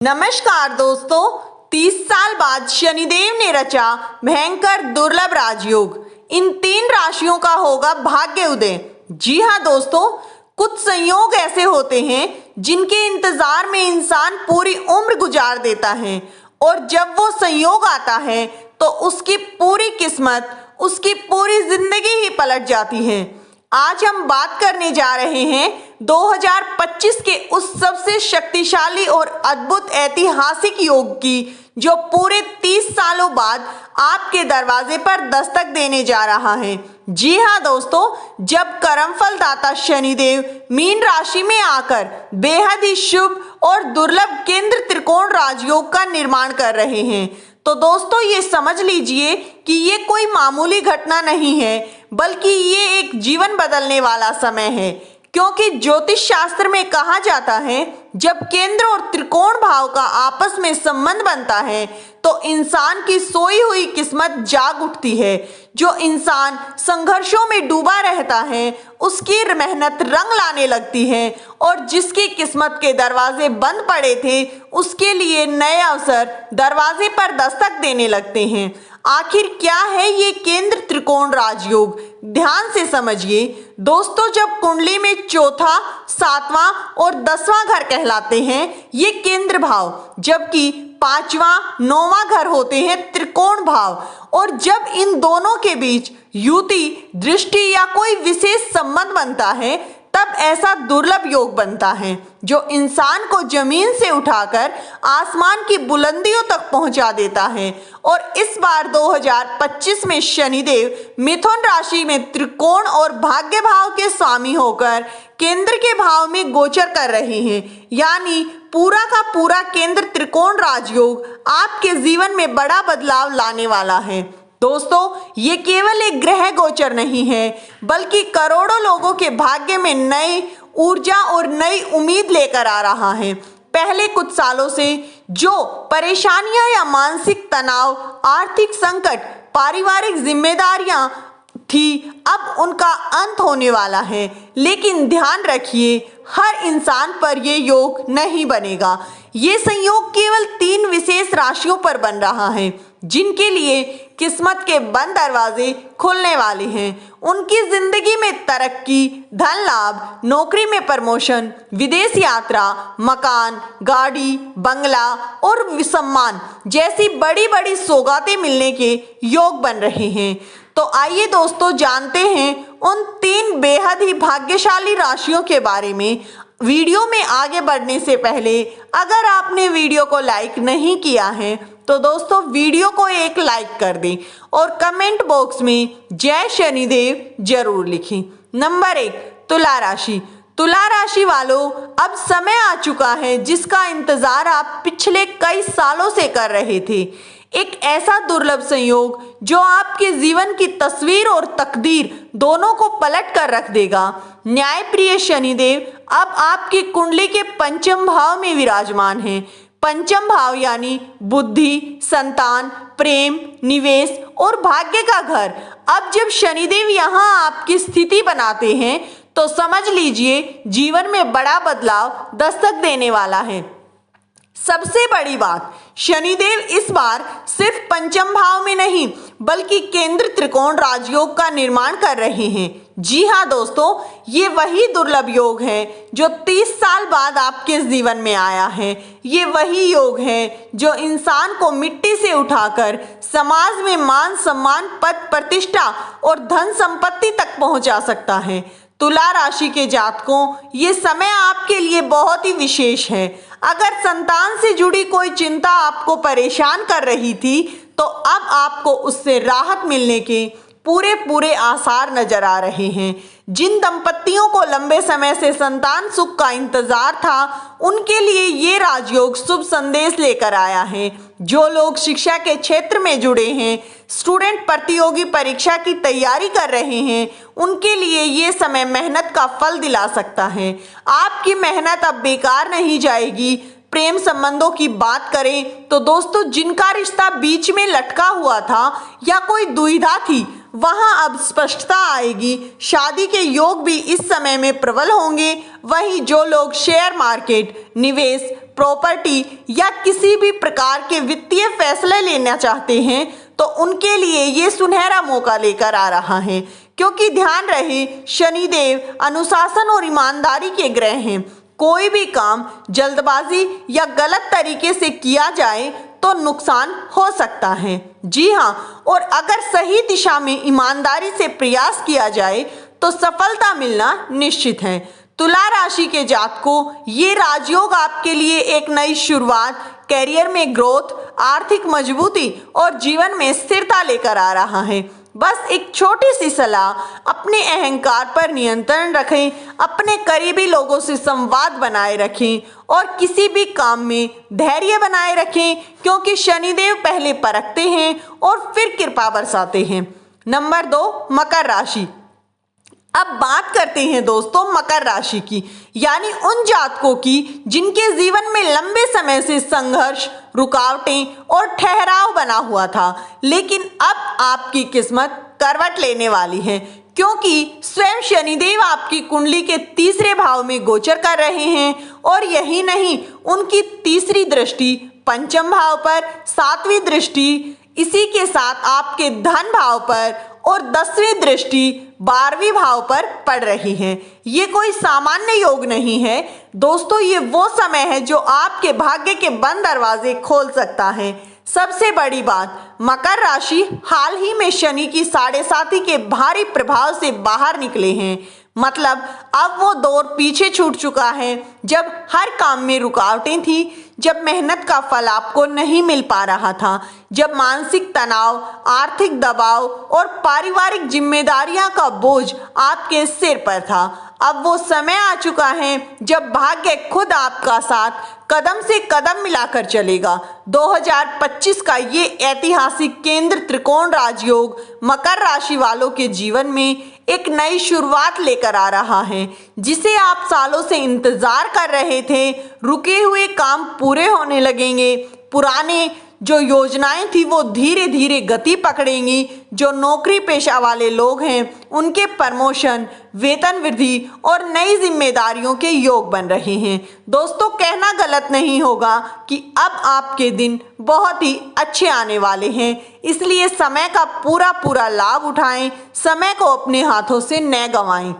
नमस्कार दोस्तों, 30 साल बाद शनिदेव ने रचा भयंकर दुर्लभ राजयोग। इन 3 राशियों का होगा भाग्य उदय। जी हाँ दोस्तों, कुछ संयोग ऐसे होते हैं जिनके इंतजार में इंसान पूरी उम्र गुजार देता है और जब वो संयोग आता है तो उसकी पूरी किस्मत, उसकी पूरी जिंदगी ही पलट जाती है। आज हम बात करने जा रहे हैं 2025 के उस सबसे शक्तिशाली और अद्भुत ऐतिहासिक योग की जो पूरे 30 सालों बाद आपके दरवाजे पर दस्तक देने जा रहा है। जी हाँ दोस्तों, जब कर्मफल दाता शनिदेव मीन राशि में आकर बेहद ही शुभ और दुर्लभ केंद्र त्रिकोण राजयोग का निर्माण कर रहे हैं, तो दोस्तों ये समझ लीजिए कि ये कोई मामूली घटना नहीं है, बल्कि ये एक जीवन बदलने वाला समय है। क्योंकि ज्योतिष शास्त्र में कहा जाता है, जब केंद्र और त्रिकोण भाव का आपस में संबंध बनता है तो इंसान की सोई हुई किस्मत जाग उठती है। जो इंसान संघर्षों में डूबा रहता है उसकी मेहनत रंग लाने लगती है और जिसकी किस्मत के दरवाजे बंद पड़े थे उसके लिए नए अवसर दरवाजे पर दस्तक देने लगते हैं। आखिर क्या है ये केंद्र त्रिकोण राजयोग? ध्यान से समझिए दोस्तों, जब कुंडली में चौथा, 7वां और 10वां घर कहलाते हैं ये केंद्र भाव, जबकि 5वां, 9वां घर होते हैं त्रिकोण भाव। और जब इन दोनों के बीच युति, दृष्टि या कोई विशेष संबंध बनता है तब ऐसा दुर्लभ योग बनता है जो इंसान को जमीन से उठाकर आसमान की बुलंदियों तक पहुंचा देता है। और इस बार 2025 में शनिदेव मिथुन राशि में त्रिकोण और भाग्य भाव के स्वामी होकर केंद्र के भाव में गोचर कर रहे हैं। यानी पूरा का पूरा केंद्र त्रिकोण राजयोग आपके जीवन में बड़ा बदलाव लाने वाला है। दोस्तों, ये केवल एक ग्रह गोचर नहीं है, बल्कि करोड़ों लोगों के भाग्य में नई ऊर्जा और नई उम्मीद लेकर आ रहा है। पहले कुछ सालों से जो परेशानियां या मानसिक तनाव, आर्थिक संकट, पारिवारिक जिम्मेदारियां थी, अब उनका अंत होने वाला है। लेकिन ध्यान रखिए, हर इंसान पर ये योग नहीं बनेगा। ये संयोग केवल 3 विशेष राशियों पर बन रहा है जिनके लिए किस्मत के बंद दरवाजे खुलने वाले हैं। उनकी जिंदगी में तरक्की, धन लाभ, नौकरी में प्रमोशन, विदेश यात्रा, मकान, गाड़ी, बंगला और सम्मान जैसी बड़ी बड़ी सौगातें मिलने के योग बन रहे हैं। तो आइए दोस्तों जानते हैं उन 3 बेहद ही भाग्यशाली राशियों के बारे में। वीडियो में आगे बढ़ने से पहले अगर आपने वीडियो को लाइक नहीं किया है तो दोस्तों वीडियो को एक लाइक कर दें और कमेंट बॉक्स में जय शनिदेव जरूर लिखें। नंबर 1, तुला राशि। तुला राशि वालों, अब समय आ चुका है जिसका इंतजार आप पिछले कई सालों से कर रहे थे। एक ऐसा दुर्लभ संयोग जो आपके जीवन की तस्वीर और तकदीर दोनों को पलट कर रख देगा। न्यायप्रिय शनिदेव अब आपकी कुंडली के 5वें भाव में विराजमान हैं। 5वां भाव यानी बुद्धि, संतान, प्रेम, निवेश और भाग्य का घर। अब जब शनिदेव यहाँ आपकी स्थिति बनाते हैं तो समझ लीजिए जीवन में बड़ा बदलाव दस्तक देने वाला है। सबसे बड़ी बात, शनिदेव इस बार सिर्फ 5वें भाव में नहीं बल्कि केंद्र त्रिकोण राजयोग का निर्माण कर रहे हैं। जी हाँ दोस्तों, ये वही दुर्लभ योग है जो 30 साल बाद आपके जीवन में आया है। ये वही योग है जो इंसान को मिट्टी से उठाकर समाज में मान सम्मान, पद प्रतिष्ठा और धन संपत्ति तक पहुंचा सकता है। तुला राशि के जातकों, ये समय आपके लिए बहुत ही विशेष है। अगर संतान से जुड़ी कोई चिंता आपको परेशान कर रही थी तो अब आपको उससे राहत मिलने के पूरे आसार नजर आ रहे हैं। जिन दंपतियों को लंबे समय से संतान सुख का इंतजार था उनके लिए ये राजयोग शुभ संदेश लेकर आया है। जो लोग शिक्षा के क्षेत्र में जुड़े हैं, स्टूडेंट प्रतियोगी परीक्षा की तैयारी कर रहे हैं, उनके लिए ये समय मेहनत का फल दिला सकता है। आपकी मेहनत अब बेकार नहीं जाएगी। प्रेम संबंधों की बात करें तो दोस्तों, जिनका रिश्ता बीच में लटका हुआ था या कोई दुविधा थी वहां अब स्पष्टता आएगी। शादी के योग भी इस समय में प्रबल होंगे। वहीं जो लोग शेयर मार्केट, निवेश, प्रॉपर्टी या किसी भी प्रकार के वित्तीय फैसले लेना चाहते हैं तो उनके लिए ये सुनहरा मौका लेकर आ रहा है, क्योंकि ध्यान रहे शनिदेव अनुशासन और ईमानदारी के ग्रह हैं। कोई भी काम जल्दबाजी या गलत तरीके से किया जाए तो नुकसान हो सकता है। जी हाँ, और अगर सही दिशा में ईमानदारी से प्रयास किया जाए तो सफलता मिलना निश्चित है। तुला राशि के जातकों, ये राजयोग आपके लिए एक नई शुरुआत, कैरियर में ग्रोथ, आर्थिक मजबूती और जीवन में स्थिरता लेकर आ रहा है। बस एक छोटी सी सलाह, अपने अहंकार पर नियंत्रण रखें, अपने करीबी लोगों से संवाद बनाए रखें और किसी भी काम में धैर्य बनाए रखें, क्योंकि शनिदेव पहले परखते हैं और फिर कृपा बरसाते हैं। नंबर 2, मकर राशि। अब बात करते हैं दोस्तों मकर राशि की, यानी उन जातकों की जिनके जीवन में लंबे समय से संघर्ष, रुकावटें और ठहराव बना हुआ था, लेकिन अब आपकी किस्मत करवट लेने वाली है, क्योंकि स्वयं शनिदेव आपकी कुंडली के तीसरे भाव में गोचर कर रहे हैं। और यही नहीं, उनकी तीसरी दृष्टि पंचम भाव पर, 7वीं दृष्टि इसी के साथ आपके धन भाव पर और 10वीं दृष्टि 12वें भाव पर पड़ रही है। ये कोई सामान्य योग नहीं है दोस्तों, ये वो समय है जो आपके भाग्य के बंद दरवाजे खोल सकता है। सबसे बड़ी बात, मकर राशि हाल ही में शनि की 7.5 के भारी प्रभाव से बाहर निकले हैं। मतलब अब वो दौर पीछे छूट चुका है जब हर काम में रुकावटें थी, जब मेहनत का फल आपको नहीं मिल पा रहा था, जब मानसिक तनाव, आर्थिक दबाव और पारिवारिक जिम्मेदारियां का बोझ आपके सिर पर था। अब वो समय आ चुका है जब भाग्य खुद आपका साथ कदम से कदम मिलाकर चलेगा। 2025 का ये ऐतिहासिक केंद्र त्रिकोण राजयोग मकर राशि वालों के जीवन में एक नई शुरुआत लेकर आ रहा है, जिसे आप सालों से इंतजार कर रहे थे। रुके हुए काम पूरे होने लगेंगे, पुराने जो योजनाएं थी वो धीरे धीरे गति पकड़ेंगी। जो नौकरी पेशा वाले लोग हैं उनके प्रमोशन, वेतन वृद्धि और नई जिम्मेदारियों के योग बन रहे हैं। दोस्तों, कहना गलत नहीं होगा कि अब आपके दिन बहुत ही अच्छे आने वाले हैं, इसलिए समय का पूरा लाभ उठाएं, समय को अपने हाथों से न गंवाएं।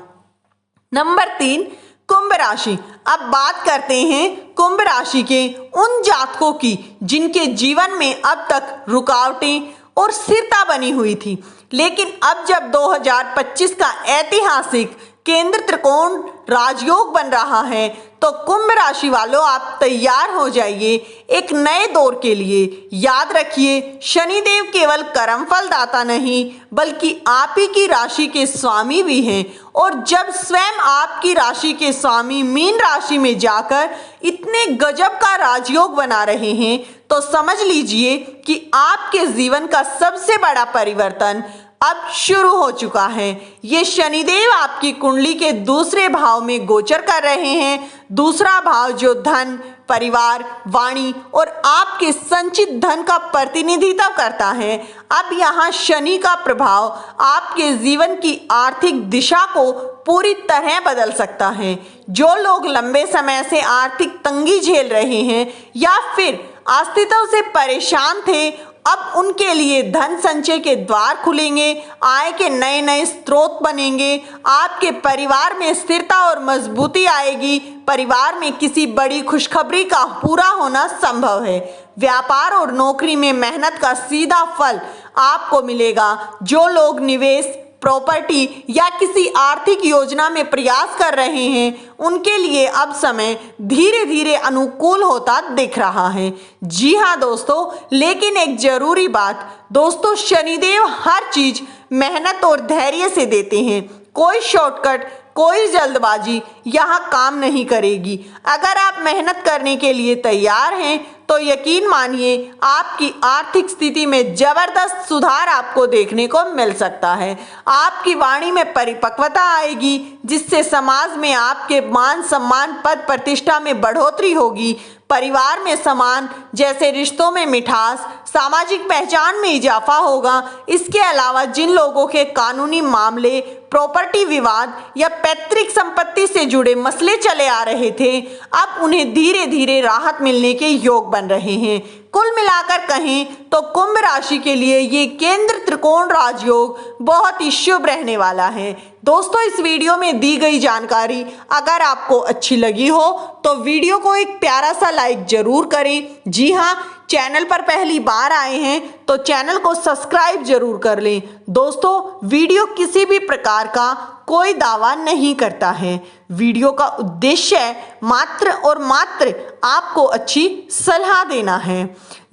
नंबर 3, कुंभ राशि। अब बात करते हैं कुंभ राशि के उन जातकों की जिनके जीवन में अब तक रुकावटें और स्थिरता बनी हुई थी, लेकिन अब जब 2025 का ऐतिहासिक केंद्र त्रिकोण राजयोग बन रहा है तो कुंभ राशि वालों, आप तैयार हो जाइए एक नए दौर के लिए। याद रखिए, शनिदेव केवल कर्मफल दाता नहीं बल्कि आप ही की राशि के स्वामी भी हैं, और जब स्वयं आपकी राशि के स्वामी मीन राशि में जाकर इतने गजब का राजयोग बना रहे हैं तो समझ लीजिए कि आपके जीवन का सबसे बड़ा परिवर्तन अब शुरू हो चुका है। ये शनिदेव आपकी कुंडली के दूसरे भाव में गोचर कर रहे हैं। दूसरा भाव जो धन, परिवार, वाणी और आपके संचित धन का प्रतिनिधित्व करता है। अब यहाँ शनि का प्रभाव आपके जीवन की आर्थिक दिशा को पूरी तरह बदल सकता है। जो लोग लंबे समय से आर्थिक तंगी झेल रहे हैं या फिर अस्तित्व से परेशान थे, अब उनके लिए धन संचय के द्वार खुलेंगे, आय के नए नए स्रोत बनेंगे, आपके परिवार में स्थिरता और मजबूती आएगी, परिवार में किसी बड़ी खुशखबरी का पूरा होना संभव है। व्यापार और नौकरी में मेहनत का सीधा फल आपको मिलेगा। जो लोग निवेश, प्रॉपर्टी या किसी आर्थिक योजना में प्रयास कर रहे हैं उनके लिए अब समय धीरे धीरे अनुकूल होता दिख रहा है। जी हाँ दोस्तों, लेकिन एक जरूरी बात दोस्तों, शनिदेव हर चीज मेहनत और धैर्य से देते हैं। कोई शॉर्टकट, कोई जल्दबाजी यहाँ काम नहीं करेगी। अगर आप मेहनत करने के लिए तैयार हैं तो यकीन मानिए आपकी आर्थिक स्थिति में जबरदस्त सुधार आपको देखने को मिल सकता है। आपकी वाणी में परिपक्वता आएगी, जिससे समाज में आपके मान सम्मान, पद प्रतिष्ठा में बढ़ोतरी होगी। परिवार में सम्मान जैसे रिश्तों में मिठास, सामाजिक पहचान में इजाफा होगा। इसके अलावा जिन लोगों के कानूनी मामले, प्रॉपर्टी विवाद या पैतृक संपत्ति से जुड़े मसले चले आ रहे थे, अब उन्हें धीरे धीरे राहत मिलने के योग बन रहे हैं। कुल मिलाकर कहें तो कुंभ राशि के लिए ये केंद्र त्रिकोण राजयोग बहुत ही शुभ रहने वाला है। दोस्तों, इस वीडियो में दी गई जानकारी अगर आपको अच्छी लगी हो तो वीडियो को एक प्यारा सा लाइक जरूर करें। जी हाँ, चैनल पर पहली बार आए हैं तो चैनल को सब्सक्राइब जरूर कर लें। दोस्तों, वीडियो किसी भी प्रकार का कोई दावा नहीं करता है। वीडियो का उद्देश्य मात्र और मात्र आपको अच्छी सलाह देना है।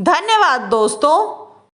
धन्यवाद दोस्तों।